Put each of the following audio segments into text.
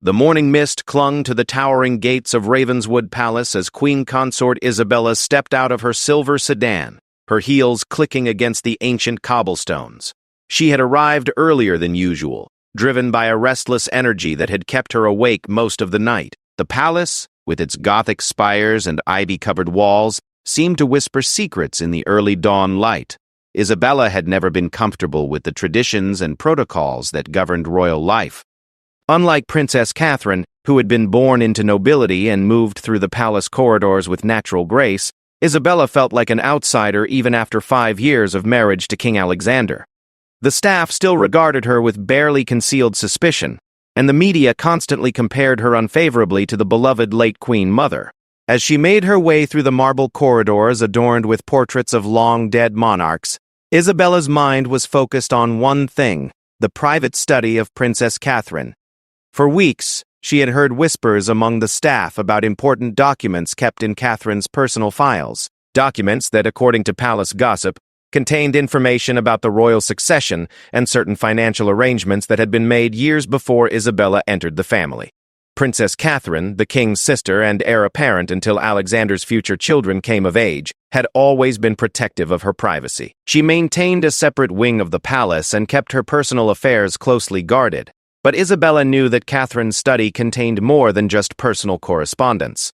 The morning mist clung to the towering gates of Ravenswood Palace as Queen Consort Isabella stepped out of her silver sedan, her heels clicking against the ancient cobblestones. She had arrived earlier than usual, driven by a restless energy that had kept her awake most of the night. The palace, with its Gothic spires and ivy-covered walls, seemed to whisper secrets in the early dawn light. Isabella had never been comfortable with the traditions and protocols that governed royal life. Unlike Princess Catherine, who had been born into nobility and moved through the palace corridors with natural grace, Isabella felt like an outsider even after 5 years of marriage to King Alexander. The staff still regarded her with barely concealed suspicion, and the media constantly compared her unfavorably to the beloved late Queen Mother. As she made her way through the marble corridors adorned with portraits of long-dead monarchs, Isabella's mind was focused on one thing: the private study of Princess Catherine. For weeks, she had heard whispers among the staff about important documents kept in Catherine's personal files, documents that, according to palace gossip, contained information about the royal succession and certain financial arrangements that had been made years before Isabella entered the family. Princess Catherine, the king's sister and heir apparent until Alexander's future children came of age, had always been protective of her privacy. She maintained a separate wing of the palace and kept her personal affairs closely guarded. But Isabella knew that Catherine's study contained more than just personal correspondence.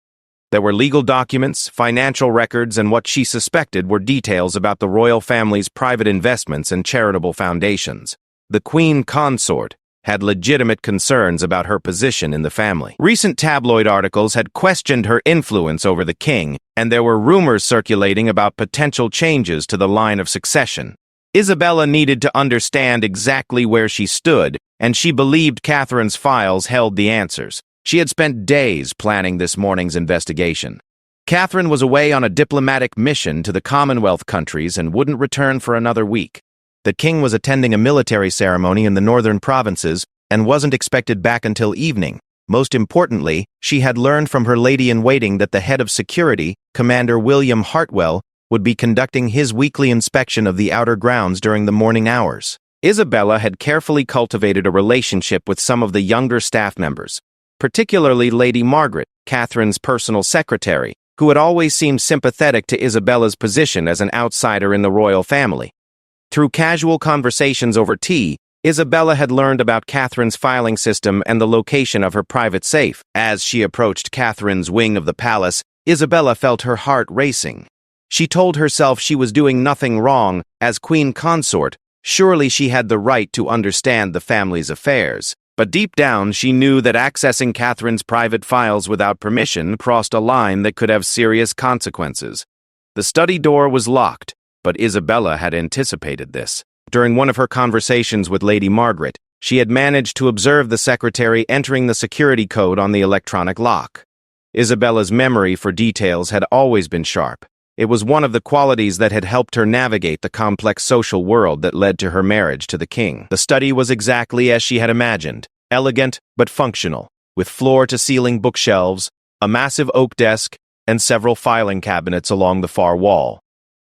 There were legal documents, financial records, and what she suspected were details about the royal family's private investments and charitable foundations. The Queen Consort had legitimate concerns about her position in the family. Recent tabloid articles had questioned her influence over the king, and there were rumors circulating about potential changes to the line of succession. Isabella needed to understand exactly where she stood, and she believed Catherine's files held the answers. She had spent days planning this morning's investigation. Catherine was away on a diplomatic mission to the Commonwealth countries and wouldn't return for another week. The king was attending a military ceremony in the northern provinces and wasn't expected back until evening. Most importantly, she had learned from her lady-in-waiting that the head of security, Commander William Hartwell, would be conducting his weekly inspection of the outer grounds during the morning hours. Isabella had carefully cultivated a relationship with some of the younger staff members, particularly Lady Margaret, Catherine's personal secretary, who had always seemed sympathetic to Isabella's position as an outsider in the royal family. Through casual conversations over tea, Isabella had learned about Catherine's filing system and the location of her private safe. As she approached Catherine's wing of the palace, Isabella felt her heart racing. She told herself she was doing nothing wrong. As Queen Consort, surely she had the right to understand the family's affairs. But deep down, she knew that accessing Catherine's private files without permission crossed a line that could have serious consequences. The study door was locked, but Isabella had anticipated this. During one of her conversations with Lady Margaret, she had managed to observe the secretary entering the security code on the electronic lock. Isabella's memory for details had always been sharp. It was one of the qualities that had helped her navigate the complex social world that led to her marriage to the king. The study was exactly as she had imagined, elegant but functional, with floor-to-ceiling bookshelves, a massive oak desk, and several filing cabinets along the far wall.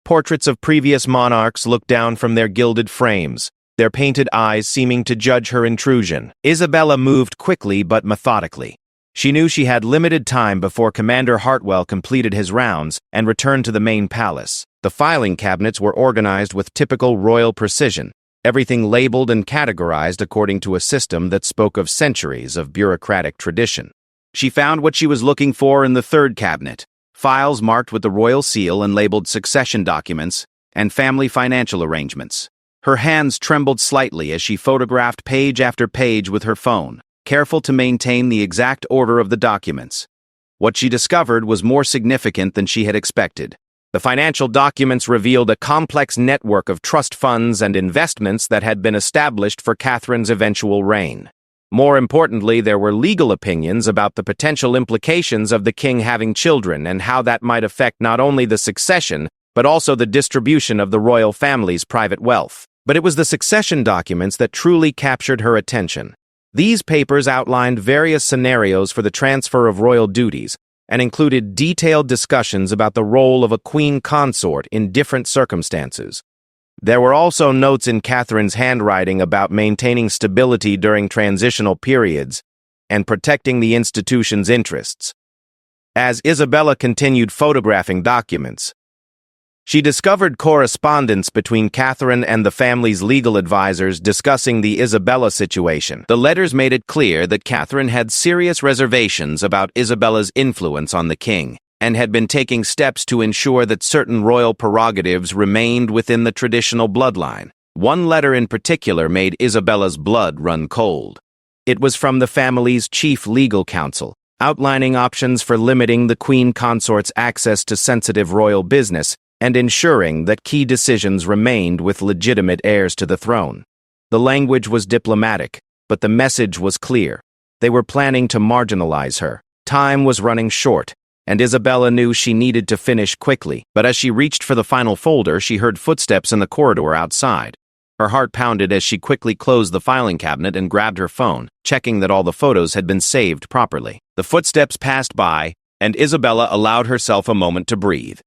Portraits of previous monarchs looked down from their gilded frames, their painted eyes seeming to judge her intrusion. Isabella moved quickly but methodically. She knew she had limited time before Commander Hartwell completed his rounds and returned to the main palace. The filing cabinets were organized with typical royal precision, everything labeled and categorized according to a system that spoke of centuries of bureaucratic tradition. She found what she was looking for in the third cabinet: files marked with the royal seal and labeled succession documents and family financial arrangements. Her hands trembled slightly as she photographed page after page with her phone, careful to maintain the exact order of the documents. What she discovered was more significant than she had expected. The financial documents revealed a complex network of trust funds and investments that had been established for Catherine's eventual reign. More importantly, there were legal opinions about the potential implications of the king having children and how that might affect not only the succession, but also the distribution of the royal family's private wealth. But it was the succession documents that truly captured her attention. These papers outlined various scenarios for the transfer of royal duties and included detailed discussions about the role of a queen consort in different circumstances. There were also notes in Catherine's handwriting about maintaining stability during transitional periods and protecting the institution's interests. As Isabella continued photographing documents, she discovered correspondence between Catherine and the family's legal advisors discussing the Isabella situation. The letters made it clear that Catherine had serious reservations about Isabella's influence on the king, and had been taking steps to ensure that certain royal prerogatives remained within the traditional bloodline. One letter in particular made Isabella's blood run cold. It was from the family's chief legal counsel, outlining options for limiting the queen consort's access to sensitive royal business and ensuring that key decisions remained with legitimate heirs to the throne. The language was diplomatic, but the message was clear. They were planning to marginalize her. Time was running short, and Isabella knew she needed to finish quickly. But as she reached for the final folder, she heard footsteps in the corridor outside. Her heart pounded as she quickly closed the filing cabinet and grabbed her phone, checking that all the photos had been saved properly. The footsteps passed by, and Isabella allowed herself a moment to breathe.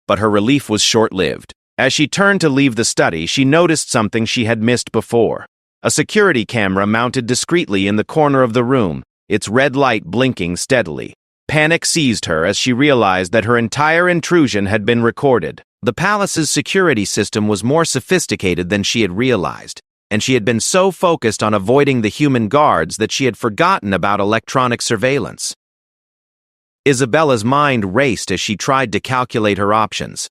But her relief was short-lived. As she turned to leave the study, she noticed something she had missed before. A security camera mounted discreetly in the corner of the room, its red light blinking steadily. Panic seized her as she realized that her entire intrusion had been recorded. The palace's security system was more sophisticated than she had realized, and she had been so focused on avoiding the human guards that she had forgotten about electronic surveillance. Isabella's mind raced as she tried to calculate her options.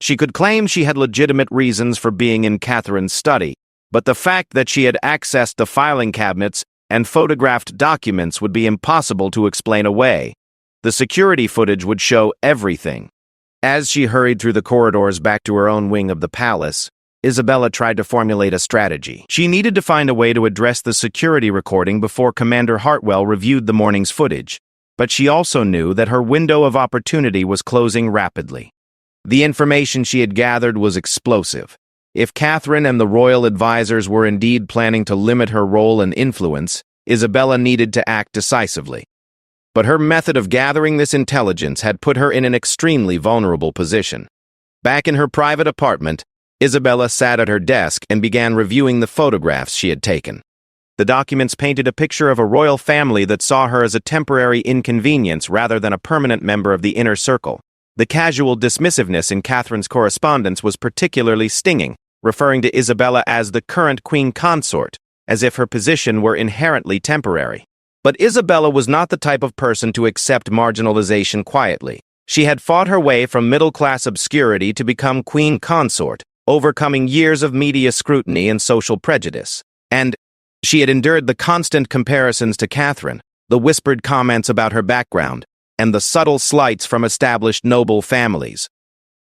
She could claim she had legitimate reasons for being in Catherine's study, but the fact that she had accessed the filing cabinets and photographed documents would be impossible to explain away. The security footage would show everything. As she hurried through the corridors back to her own wing of the palace, Isabella tried to formulate a strategy. She needed to find a way to address the security recording before Commander Hartwell reviewed the morning's footage. But she also knew that her window of opportunity was closing rapidly. The information she had gathered was explosive. If Catherine and the royal advisors were indeed planning to limit her role and influence, Isabella needed to act decisively. But her method of gathering this intelligence had put her in an extremely vulnerable position. Back in her private apartment, Isabella sat at her desk and began reviewing the photographs she had taken. The documents painted a picture of a royal family that saw her as a temporary inconvenience rather than a permanent member of the inner circle. The casual dismissiveness in Catherine's correspondence was particularly stinging, referring to Isabella as the current queen consort, as if her position were inherently temporary. But Isabella was not the type of person to accept marginalization quietly. She had fought her way from middle-class obscurity to become queen consort, overcoming years of media scrutiny and social prejudice. And she had endured the constant comparisons to Catherine, the whispered comments about her background, and the subtle slights from established noble families.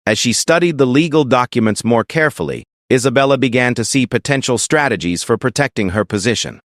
As she studied the legal documents more carefully, Isabella began to see potential strategies for protecting her position.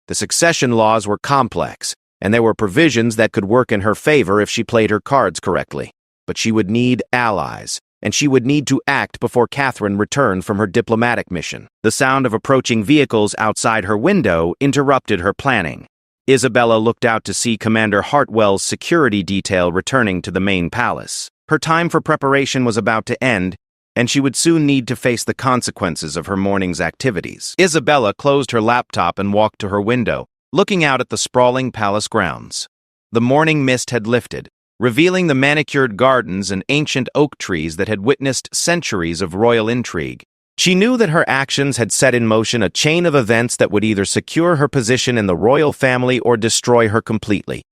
The succession laws were complex, and there were provisions that could work in her favor if she played her cards correctly. But she would need allies, and she would need to act before Catherine returned from her diplomatic mission. The sound of approaching vehicles outside her window interrupted her planning. Isabella looked out to see Commander Hartwell's security detail returning to the main palace. Her time for preparation was about to end, and she would soon need to face the consequences of her morning's activities. Isabella closed her laptop and walked to her window, looking out at the sprawling palace grounds. The morning mist had lifted, revealing the manicured gardens and ancient oak trees that had witnessed centuries of royal intrigue. She knew that her actions had set in motion a chain of events that would either secure her position in the royal family or destroy her completely.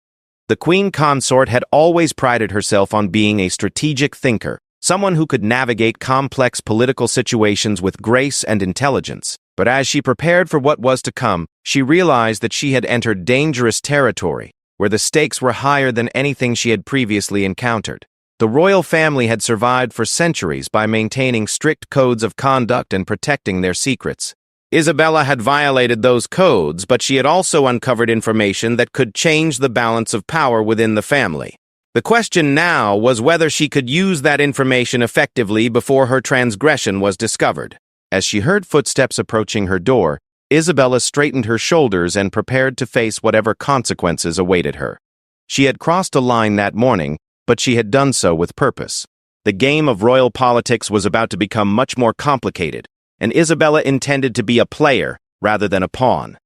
The queen consort had always prided herself on being a strategic thinker, someone who could navigate complex political situations with grace and intelligence. But as she prepared for what was to come, she realized that she had entered dangerous territory, where the stakes were higher than anything she had previously encountered. The royal family had survived for centuries by maintaining strict codes of conduct and protecting their secrets. Isabella had violated those codes, but she had also uncovered information that could change the balance of power within the family. The question now was whether she could use that information effectively before her transgression was discovered. As she heard footsteps approaching her door, Isabella straightened her shoulders and prepared to face whatever consequences awaited her. She had crossed a line that morning, but she had done so with purpose. The game of royal politics was about to become much more complicated, and Isabella intended to be a player rather than a pawn.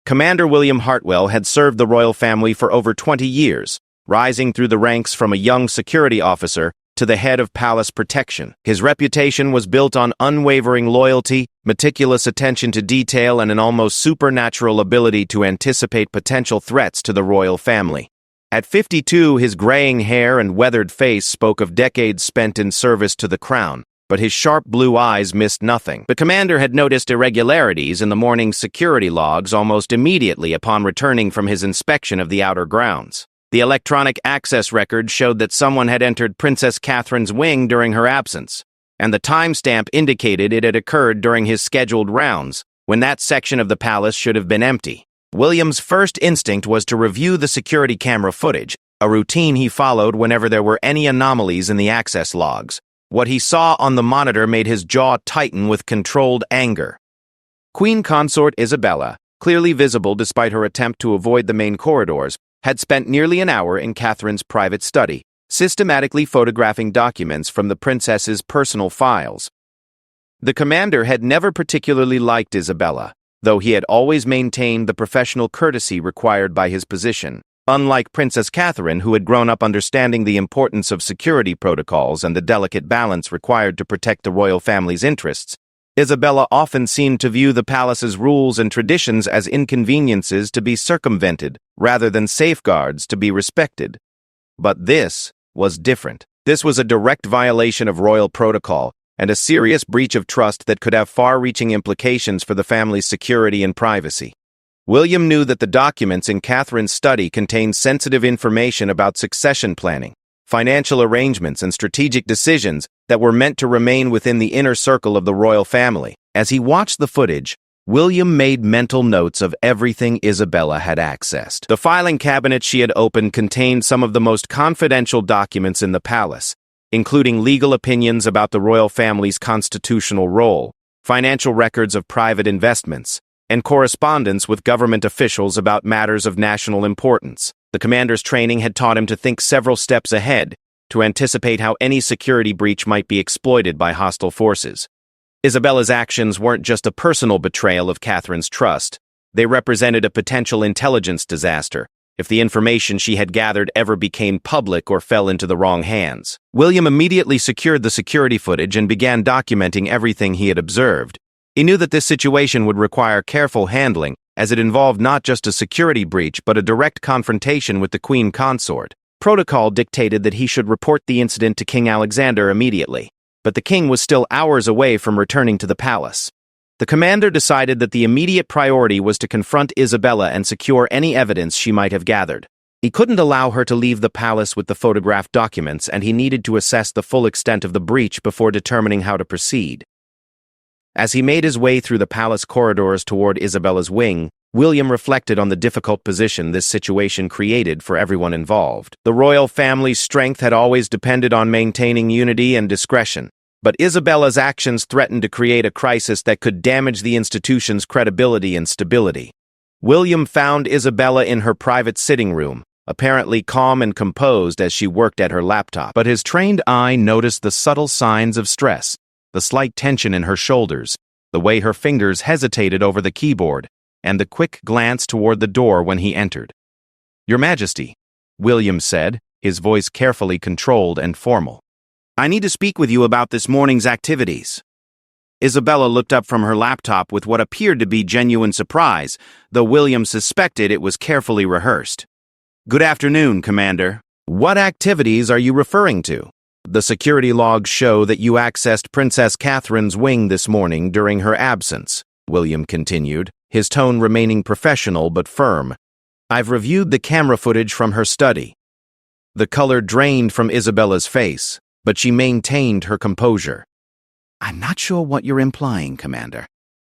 Commander William Hartwell had served the royal family for over 20 years, rising through the ranks from a young security officer to the head of palace protection. His reputation was built on unwavering loyalty, meticulous attention to detail, and an almost supernatural ability to anticipate potential threats to the royal family. At 52, his graying hair and weathered face spoke of decades spent in service to the crown, but his sharp blue eyes missed nothing. The commander had noticed irregularities in the morning's security logs almost immediately upon returning from his inspection of the outer grounds. The electronic access record showed that someone had entered Princess Catherine's wing during her absence, and the timestamp indicated it had occurred during his scheduled rounds, when that section of the palace should have been empty. William's first instinct was to review the security camera footage, a routine he followed whenever there were any anomalies in the access logs. What he saw on the monitor made his jaw tighten with controlled anger. Queen Consort Isabella, clearly visible despite her attempt to avoid the main corridors, had spent nearly an hour in Catherine's private study, systematically photographing documents from the princess's personal files. The commander had never particularly liked Isabella, though he had always maintained the professional courtesy required by his position. Unlike Princess Catherine, who had grown up understanding the importance of security protocols and the delicate balance required to protect the royal family's interests, Isabella often seemed to view the palace's rules and traditions as inconveniences to be circumvented, rather than safeguards to be respected. But this was different. This was a direct violation of royal protocol, and a serious breach of trust that could have far-reaching implications for the family's security and privacy. William knew that the documents in Catherine's study contained sensitive information about succession planning, financial arrangements, and strategic decisions that were meant to remain within the inner circle of the royal family. As he watched the footage, William made mental notes of everything Isabella had accessed. The filing cabinet she had opened contained some of the most confidential documents in the palace, including legal opinions about the royal family's constitutional role, financial records of private investments, and correspondence with government officials about matters of national importance. The commander's training had taught him to think several steps ahead, to anticipate how any security breach might be exploited by hostile forces. Isabella's actions weren't just a personal betrayal of Catherine's trust. They represented a potential intelligence disaster, if the information she had gathered ever became public or fell into the wrong hands. William immediately secured the security footage and began documenting everything he had observed. He knew that this situation would require careful handling, as it involved not just a security breach but a direct confrontation with the Queen Consort. Protocol dictated that he should report the incident to King Alexander immediately, but the king was still hours away from returning to the palace. The commander decided that the immediate priority was to confront Isabella and secure any evidence she might have gathered. He couldn't allow her to leave the palace with the photographed documents, and he needed to assess the full extent of the breach before determining how to proceed. As he made his way through the palace corridors toward Isabella's wing, William reflected on the difficult position this situation created for everyone involved. The royal family's strength had always depended on maintaining unity and discretion, but Isabella's actions threatened to create a crisis that could damage the institution's credibility and stability. William found Isabella in her private sitting room, apparently calm and composed as she worked at her laptop, but his trained eye noticed the subtle signs of stress, the slight tension in her shoulders, the way her fingers hesitated over the keyboard, and the quick glance toward the door when he entered. "Your Majesty," William said, his voice carefully controlled and formal. "I need to speak with you about this morning's activities." Isabella looked up from her laptop with what appeared to be genuine surprise, though William suspected it was carefully rehearsed. "Good afternoon, Commander. What activities are you referring to?" "The security logs show that you accessed Princess Catherine's wing this morning during her absence," William continued, his tone remaining professional but firm. "I've reviewed the camera footage from her study." The color drained from Isabella's face, but she maintained her composure. "I'm not sure what you're implying, Commander.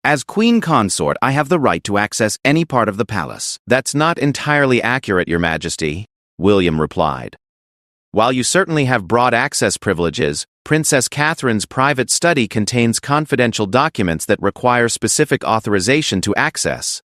As Queen Consort, I have the right to access any part of the palace." "That's not entirely accurate, Your Majesty," William replied. "While you certainly have broad access privileges, Princess Catherine's private study contains confidential documents that require specific authorization to access.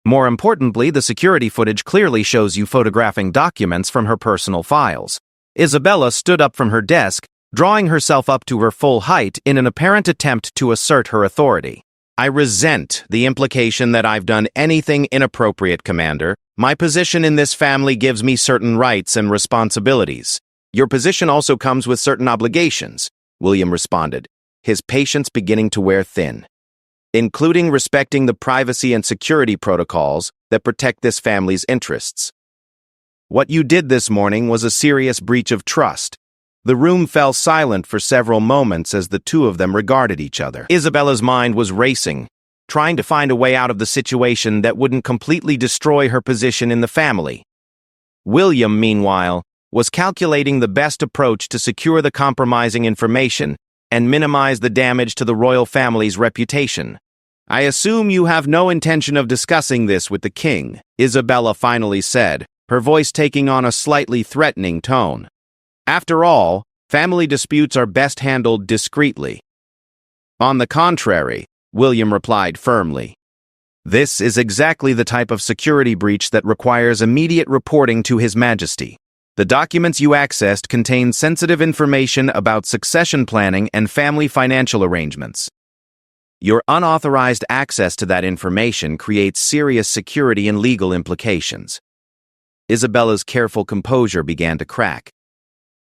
More importantly, the security footage clearly shows you photographing documents from her personal files." Isabella stood up from her desk, drawing herself up to her full height in an apparent attempt to assert her authority. I resent the implication that I've done anything inappropriate, Commander. My position in this family gives me certain rights and responsibilities. Your position also comes with certain obligations, William responded, his patience beginning to wear thin, including respecting the privacy and security protocols that protect this family's interests. What you did this morning was a serious breach of trust. The room fell silent for several moments as the two of them regarded each other. Isabella's mind was racing, trying to find a way out of the situation that wouldn't completely destroy her position in the family. William, meanwhile, was calculating the best approach to secure the compromising information and minimize the damage to the royal family's reputation. I assume you have no intention of discussing this with the king, Isabella finally said, her voice taking on a slightly threatening tone. After all, family disputes are best handled discreetly. On the contrary, William replied firmly. This is exactly the type of security breach that requires immediate reporting to His Majesty. The documents you accessed contain sensitive information about succession planning and family financial arrangements. Your unauthorized access to that information creates serious security and legal implications. Isabella's careful composure began to crack.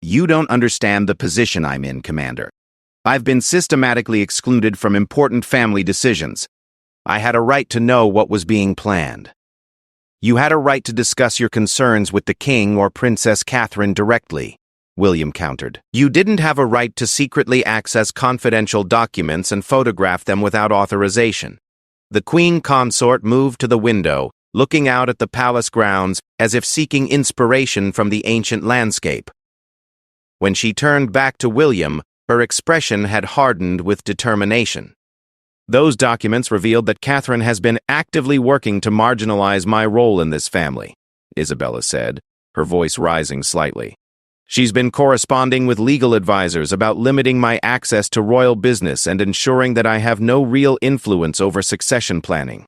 You don't understand the position I'm in, Commander. I've been systematically excluded from important family decisions. I had a right to know what was being planned. You had a right to discuss your concerns with the King or Princess Catherine directly, William countered. You didn't have a right to secretly access confidential documents and photograph them without authorization. The Queen Consort moved to the window, looking out at the palace grounds as if seeking inspiration from the ancient landscape. When she turned back to William, her expression had hardened with determination. Those documents revealed that Catherine has been actively working to marginalize my role in this family, Isabella said, her voice rising slightly. She's been corresponding with legal advisors about limiting my access to royal business and ensuring that I have no real influence over succession planning.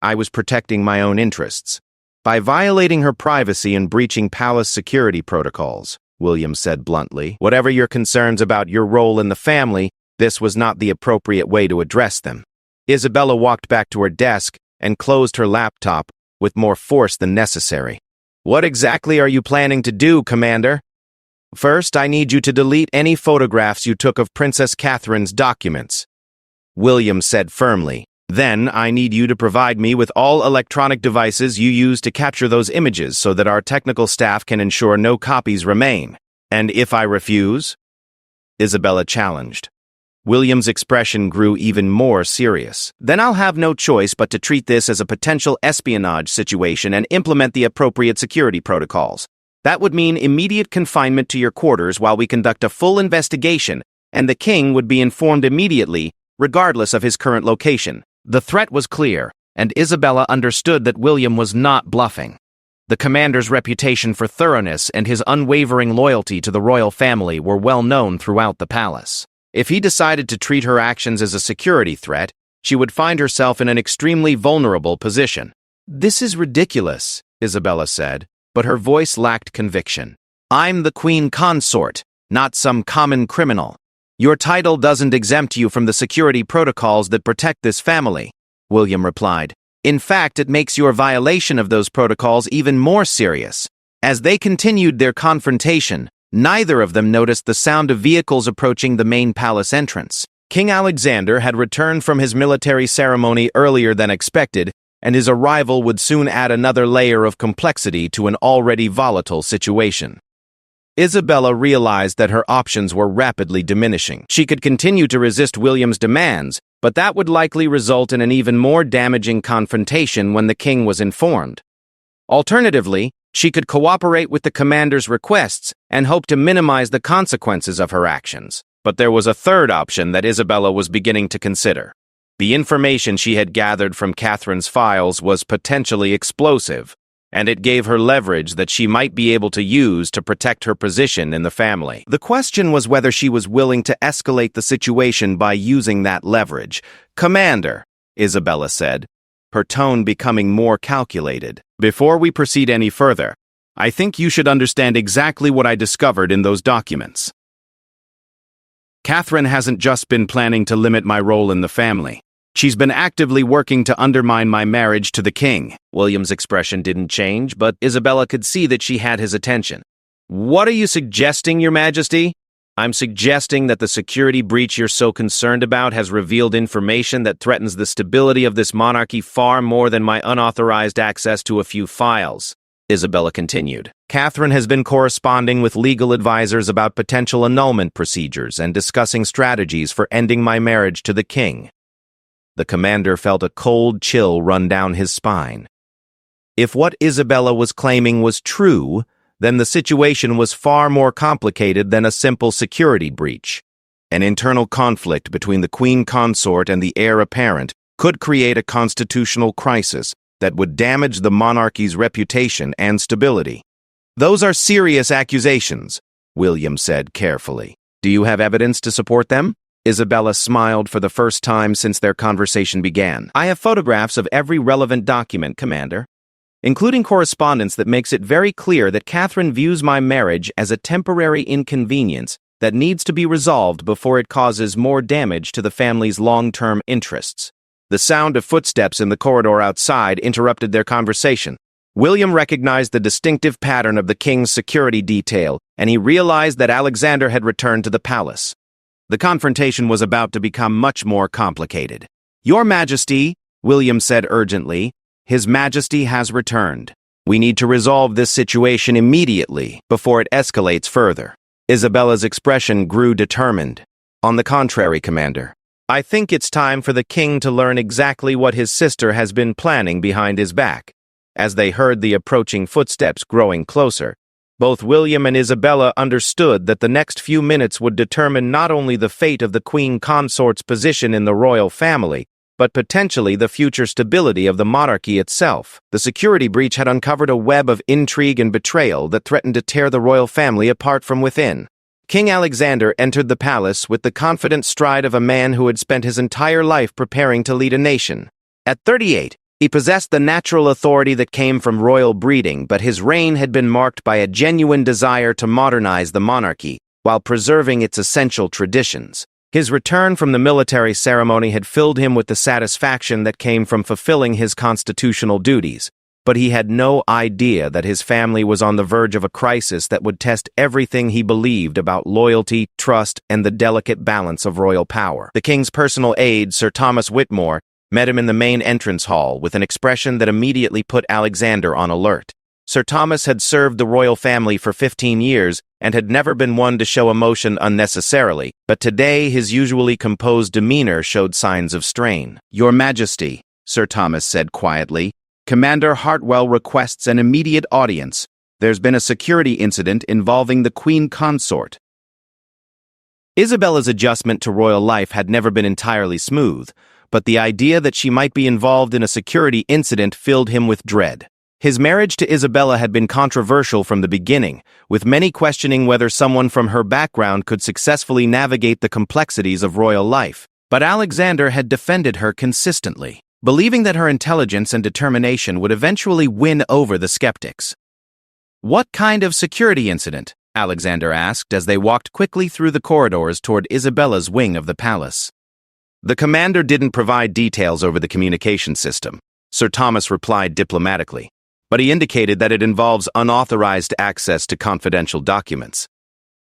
I was protecting my own interests by violating her privacy and breaching palace security protocols, William said bluntly. Whatever your concerns about your role in the family, this was not the appropriate way to address them. Isabella walked back to her desk and closed her laptop with more force than necessary. What exactly are you planning to do, Commander? First, I need you to delete any photographs you took of Princess Catherine's documents, William said firmly. Then, I need you to provide me with all electronic devices you use to capture those images so that our technical staff can ensure no copies remain. And if I refuse? Isabella challenged. William's expression grew even more serious. Then I'll have no choice but to treat this as a potential espionage situation and implement the appropriate security protocols. That would mean immediate confinement to your quarters while we conduct a full investigation, and the king would be informed immediately, regardless of his current location. The threat was clear, and Isabella understood that William was not bluffing. The commander's reputation for thoroughness and his unwavering loyalty to the royal family were well known throughout the palace. If he decided to treat her actions as a security threat, she would find herself in an extremely vulnerable position. This is ridiculous, Isabella said, but her voice lacked conviction. I'm the Queen Consort, not some common criminal. Your title doesn't exempt you from the security protocols that protect this family, William replied. In fact, it makes your violation of those protocols even more serious. As they continued their confrontation, neither of them noticed the sound of vehicles approaching the main palace entrance. King Alexander had returned from his military ceremony earlier than expected, and his arrival would soon add another layer of complexity to an already volatile situation. Isabella realized that her options were rapidly diminishing. She could continue to resist William's demands, but that would likely result in an even more damaging confrontation when the king was informed. Alternatively, she could cooperate with the commander's requests and hope to minimize the consequences of her actions. But there was a third option that Isabella was beginning to consider. The information she had gathered from Catherine's files was potentially explosive, and it gave her leverage that she might be able to use to protect her position in the family. The question was whether she was willing to escalate the situation by using that leverage. Commander, Isabella said, her tone becoming more calculated. Before we proceed any further, I think you should understand exactly what I discovered in those documents. Catherine hasn't just been planning to limit my role in the family. She's been actively working to undermine my marriage to the king. William's expression didn't change, but Isabella could see that she had his attention. What are you suggesting, Your Majesty? I'm suggesting that the security breach you're so concerned about has revealed information that threatens the stability of this monarchy far more than my unauthorized access to a few files, Isabella continued. Catherine has been corresponding with legal advisors about potential annulment procedures and discussing strategies for ending my marriage to the king. The commander felt a cold chill run down his spine. If what Isabella was claiming was true, then the situation was far more complicated than a simple security breach. An internal conflict between the queen consort and the heir apparent could create a constitutional crisis that would damage the monarchy's reputation and stability. Those are serious accusations, William said carefully. Do you have evidence to support them? Isabella smiled for the first time since their conversation began. I have photographs of every relevant document, Commander, including correspondence that makes it very clear that Catherine views my marriage as a temporary inconvenience that needs to be resolved before it causes more damage to the family's long-term interests. The sound of footsteps in the corridor outside interrupted their conversation. William recognized the distinctive pattern of the king's security detail, and he realized that Alexander had returned to the palace. The confrontation was about to become much more complicated. Your Majesty, William said urgently, His Majesty has returned. We need to resolve this situation immediately before it escalates further. Isabella's expression grew determined. On the contrary, Commander, I think it's time for the king to learn exactly what his sister has been planning behind his back. As they heard the approaching footsteps growing closer, both William and Isabella understood that the next few minutes would determine not only the fate of the queen consort's position in the royal family, but potentially the future stability of the monarchy itself. The security breach had uncovered a web of intrigue and betrayal that threatened to tear the royal family apart from within. King Alexander entered the palace with the confident stride of a man who had spent his entire life preparing to lead a nation. At 38, he possessed the natural authority that came from royal breeding, but his reign had been marked by a genuine desire to modernize the monarchy while preserving its essential traditions. His return from the military ceremony had filled him with the satisfaction that came from fulfilling his constitutional duties, but he had no idea that his family was on the verge of a crisis that would test everything he believed about loyalty, trust, and the delicate balance of royal power. The king's personal aide, Sir Thomas Whitmore, met him in the main entrance hall with an expression that immediately put Alexander on alert. Sir Thomas had served the royal family for 15 years and had never been one to show emotion unnecessarily, but today his usually composed demeanor showed signs of strain. Your Majesty, Sir Thomas said quietly, Commander Hartwell requests an immediate audience. There's been a security incident involving the Queen Consort. Isabella's adjustment to royal life had never been entirely smooth, but the idea that she might be involved in a security incident filled him with dread. His marriage to Isabella had been controversial from the beginning, with many questioning whether someone from her background could successfully navigate the complexities of royal life. But Alexander had defended her consistently, believing that her intelligence and determination would eventually win over the skeptics. What kind of security incident? Alexander asked as they walked quickly through the corridors toward Isabella's wing of the palace. The commander didn't provide details over the communication system, Sir Thomas replied diplomatically, but he indicated that it involves unauthorized access to confidential documents.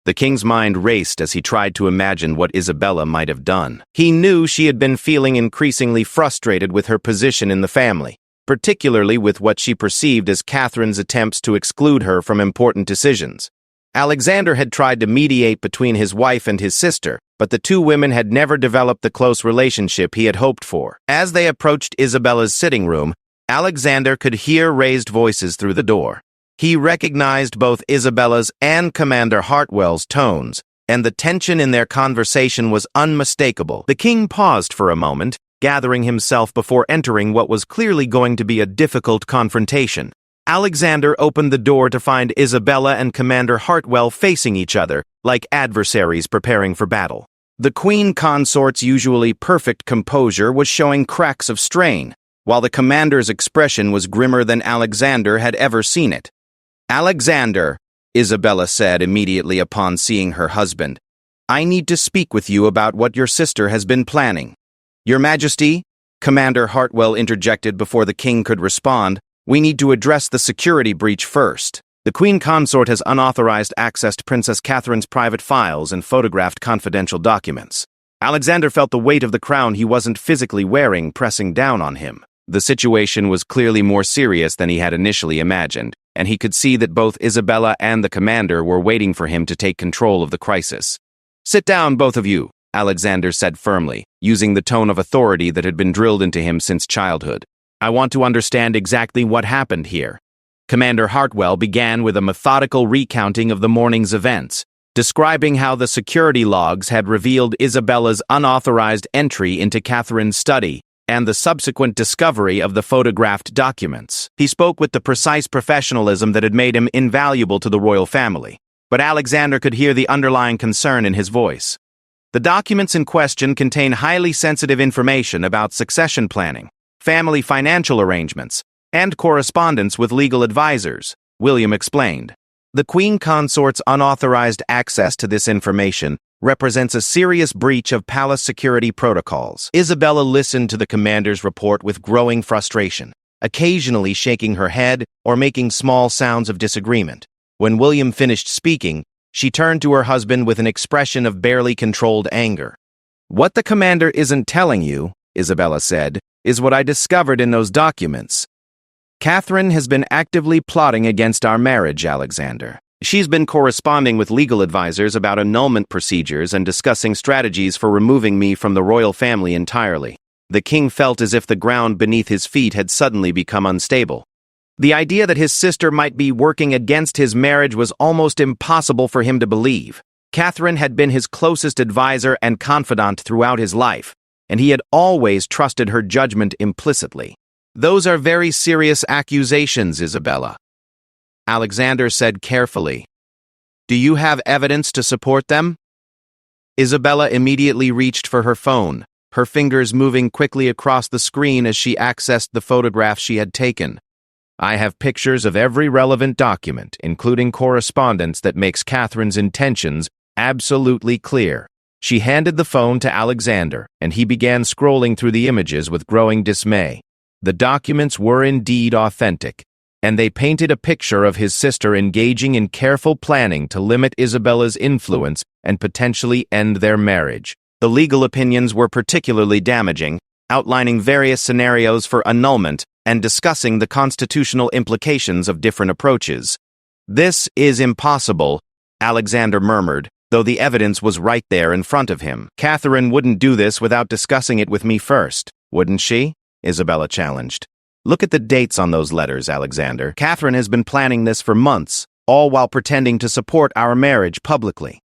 The king's mind raced as he tried to imagine what Isabella might have done. He knew she had been feeling increasingly frustrated with her position in the family, particularly with what she perceived as Catherine's attempts to exclude her from important decisions. Alexander had tried to mediate between his wife and his sister, but the two women had never developed the close relationship he had hoped for. As they approached Isabella's sitting room, Alexander could hear raised voices through the door. He recognized both Isabella's and Commander Hartwell's tones, and the tension in their conversation was unmistakable. The king paused for a moment, gathering himself before entering what was clearly going to be a difficult confrontation. Alexander opened the door to find Isabella and Commander Hartwell facing each other, like adversaries preparing for battle. The queen consort's usually perfect composure was showing cracks of strain, while the commander's expression was grimmer than Alexander had ever seen it. Alexander, Isabella said immediately upon seeing her husband, I need to speak with you about what your sister has been planning. Your Majesty, Commander Hartwell interjected before the king could respond. We need to address the security breach first. The Queen Consort has unauthorized access to Princess Catherine's private files and photographed confidential documents. Alexander felt the weight of the crown he wasn't physically wearing pressing down on him. The situation was clearly more serious than he had initially imagined, and he could see that both Isabella and the commander were waiting for him to take control of the crisis. "Sit down, both of you," Alexander said firmly, using the tone of authority that had been drilled into him since childhood. "I want to understand exactly what happened here." Commander Hartwell began with a methodical recounting of the morning's events, describing how the security logs had revealed Isabella's unauthorized entry into Catherine's study and the subsequent discovery of the photographed documents. He spoke with the precise professionalism that had made him invaluable to the royal family, but Alexander could hear the underlying concern in his voice. The documents in question contain highly sensitive information about succession planning, family financial arrangements, and correspondence with legal advisors, William explained. The Queen Consort's unauthorized access to this information represents a serious breach of palace security protocols. Isabella listened to the commander's report with growing frustration, occasionally shaking her head or making small sounds of disagreement. When William finished speaking, she turned to her husband with an expression of barely controlled anger. "What the commander isn't telling you," Isabella said, "is what I discovered in those documents. Catherine has been actively plotting against our marriage, Alexander. She's been corresponding with legal advisors about annulment procedures and discussing strategies for removing me from the royal family entirely." The king felt as if the ground beneath his feet had suddenly become unstable. The idea that his sister might be working against his marriage was almost impossible for him to believe. Catherine had been his closest advisor and confidant throughout his life, and he had always trusted her judgment implicitly. "Those are very serious accusations, Isabella," Alexander said carefully. "Do you have evidence to support them?" Isabella immediately reached for her phone, her fingers moving quickly across the screen as she accessed the photograph she had taken. "I have pictures of every relevant document, including correspondence that makes Catherine's intentions absolutely clear." She handed the phone to Alexander, and he began scrolling through the images with growing dismay. The documents were indeed authentic, and they painted a picture of his sister engaging in careful planning to limit Isabella's influence and potentially end their marriage. The legal opinions were particularly damaging, outlining various scenarios for annulment and discussing the constitutional implications of different approaches. "This is impossible," Alexander murmured, though the evidence was right there in front of him. "Catherine wouldn't do this without discussing it with me first, wouldn't she?" Isabella challenged. "Look at the dates on those letters, Alexander. Catherine has been planning this for months, all while pretending to support our marriage publicly."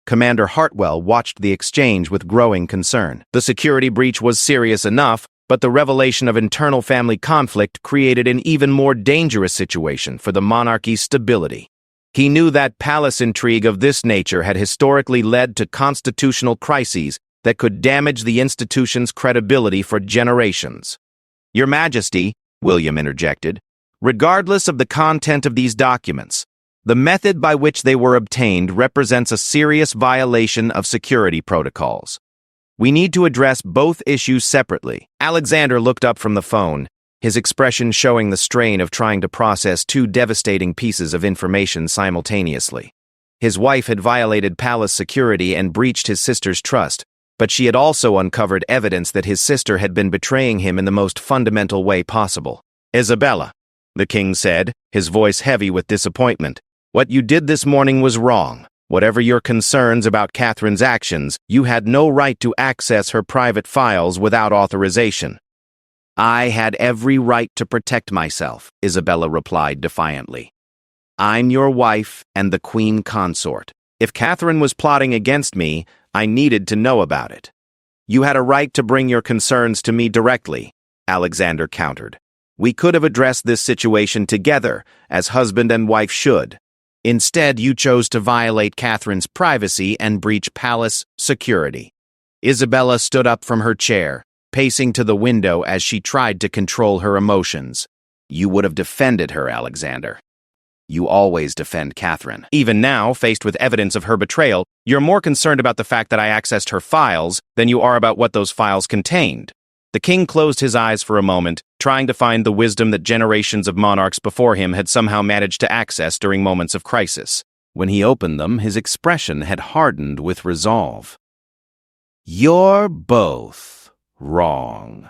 Commander Hartwell watched the exchange with growing concern. The security breach was serious enough, but the revelation of internal family conflict created an even more dangerous situation for the monarchy's stability. He knew that palace intrigue of this nature had historically led to constitutional crises that could damage the institution's credibility for generations. "Your Majesty," William interjected, "regardless of the content of these documents, the method by which they were obtained represents a serious violation of security protocols. We need to address both issues separately." Alexander looked up from the phone, his expression showing the strain of trying to process two devastating pieces of information simultaneously. His wife had violated palace security and breached his sister's trust, but she had also uncovered evidence that his sister had been betraying him in the most fundamental way possible. "Isabella," the king said, his voice heavy with disappointment, "what you did this morning was wrong. Whatever your concerns about Catherine's actions, you had no right to access her private files without authorization." "I had every right to protect myself," Isabella replied defiantly. "I'm your wife and the Queen Consort. If Catherine was plotting against me, I needed to know about it." "You had a right to bring your concerns to me directly," Alexander countered. "We could have addressed this situation together, as husband and wife should. Instead, you chose to violate Catherine's privacy and breach palace security." Isabella stood up from her chair, pacing to the window as she tried to control her emotions. "You would have defended her, Alexander. You always defend Catherine. Even now, faced with evidence of her betrayal, you're more concerned about the fact that I accessed her files than you are about what those files contained." The king closed his eyes for a moment, trying to find the wisdom that generations of monarchs before him had somehow managed to access during moments of crisis. When he opened them, his expression had hardened with resolve. "You're both wrong,"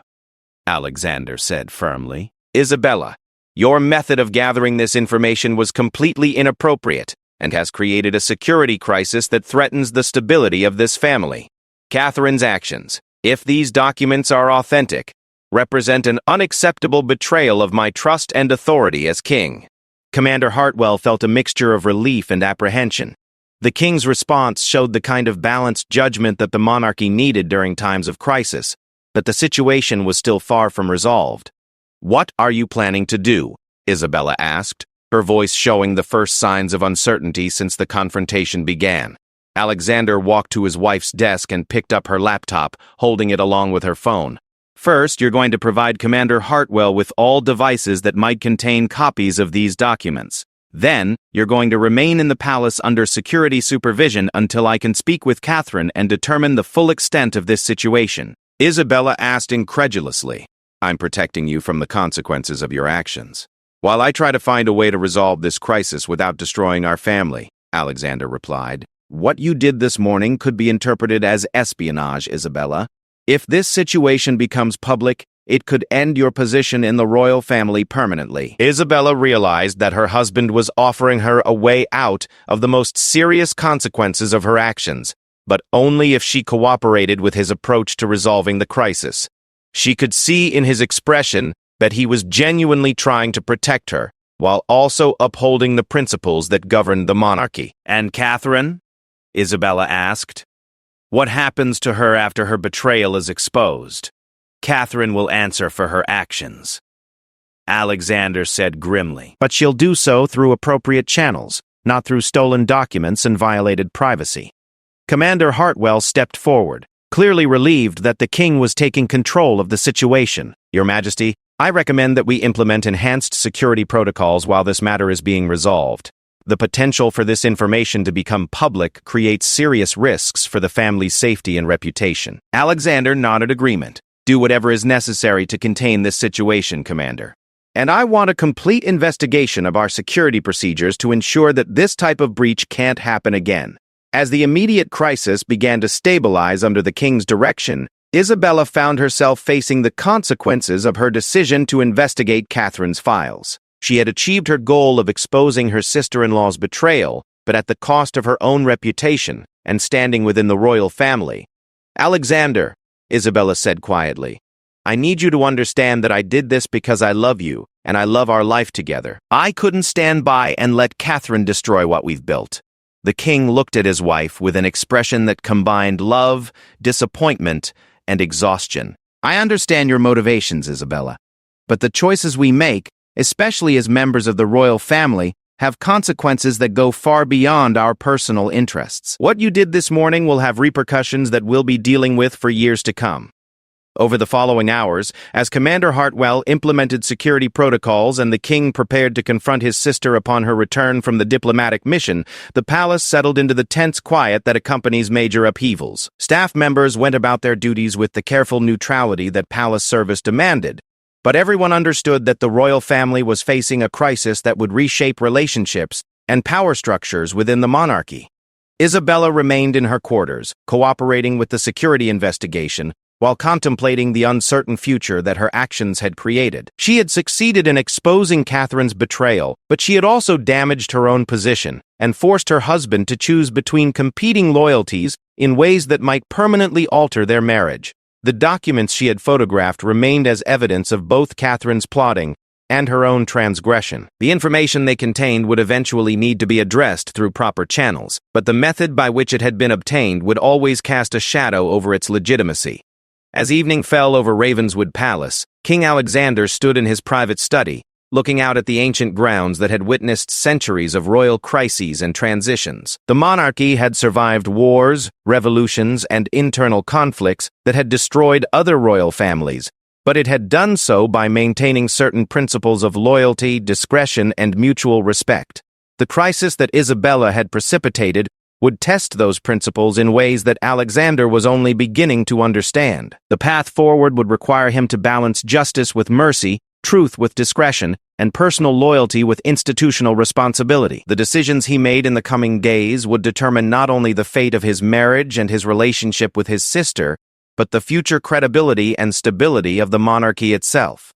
Alexander said firmly. "Isabella, your method of gathering this information was completely inappropriate and has created a security crisis that threatens the stability of this family. Catherine's actions, if these documents are authentic, represent an unacceptable betrayal of my trust and authority as king." Commander Hartwell felt a mixture of relief and apprehension. The king's response showed the kind of balanced judgment that the monarchy needed during times of crisis, but the situation was still far from resolved. "What are you planning to do?" Isabella asked, her voice showing the first signs of uncertainty since the confrontation began. Alexander walked to his wife's desk and picked up her laptop, holding it along with her phone. "First, you're going to provide Commander Hartwell with all devices that might contain copies of these documents. Then, you're going to remain in the palace under security supervision until I can speak with Catherine and determine the full extent of this situation." Isabella asked incredulously. "I'm protecting you from the consequences of your actions, while I try to find a way to resolve this crisis without destroying our family," Alexander replied. "What you did this morning could be interpreted as espionage, Isabella. If this situation becomes public, it could end your position in the royal family permanently." Isabella realized that her husband was offering her a way out of the most serious consequences of her actions, but only if she cooperated with his approach to resolving the crisis. She could see in his expression that he was genuinely trying to protect her, while also upholding the principles that governed the monarchy. "And Catherine?" Isabella asked. "What happens to her after her betrayal is exposed?" "Catherine will answer for her actions," Alexander said grimly. "But she'll do so through appropriate channels, not through stolen documents and violated privacy." Commander Hartwell stepped forward, clearly relieved that the king was taking control of the situation. "Your Majesty, I recommend that we implement enhanced security protocols while this matter is being resolved. The potential for this information to become public creates serious risks for the family's safety and reputation." Alexander nodded agreement. "Do whatever is necessary to contain this situation, Commander. And I want a complete investigation of our security procedures to ensure that this type of breach can't happen again." As the immediate crisis began to stabilize under the king's direction, Isabella found herself facing the consequences of her decision to investigate Catherine's files. She had achieved her goal of exposing her sister-in-law's betrayal, but at the cost of her own reputation and standing within the royal family. "Alexander," Isabella said quietly, "I need you to understand that I did this because I love you, and I love our life together. I couldn't stand by and let Catherine destroy what we've built." The king looked at his wife with an expression that combined love, disappointment, and exhaustion. "I understand your motivations, Isabella, but the choices we make, especially as members of the royal family, have consequences that go far beyond our personal interests. What you did this morning will have repercussions that we'll be dealing with for years to come." Over the following hours, as Commander Hartwell implemented security protocols and the king prepared to confront his sister upon her return from the diplomatic mission, the palace settled into the tense quiet that accompanies major upheavals. Staff members went about their duties with the careful neutrality that palace service demanded, but everyone understood that the royal family was facing a crisis that would reshape relationships and power structures within the monarchy. Isabella remained in her quarters, cooperating with the security investigation, while contemplating the uncertain future that her actions had created. She had succeeded in exposing Catherine's betrayal, but she had also damaged her own position and forced her husband to choose between competing loyalties in ways that might permanently alter their marriage. The documents she had photographed remained as evidence of both Catherine's plotting and her own transgression. The information they contained would eventually need to be addressed through proper channels, but the method by which it had been obtained would always cast a shadow over its legitimacy. As evening fell over Ravenswood Palace, King Alexander stood in his private study, looking out at the ancient grounds that had witnessed centuries of royal crises and transitions. The monarchy had survived wars, revolutions, and internal conflicts that had destroyed other royal families, but it had done so by maintaining certain principles of loyalty, discretion, and mutual respect. The crisis that Isabella had precipitated would test those principles in ways that Alexander was only beginning to understand. The path forward would require him to balance justice with mercy, truth with discretion, and personal loyalty with institutional responsibility. The decisions he made in the coming days would determine not only the fate of his marriage and his relationship with his sister, but the future credibility and stability of the monarchy itself.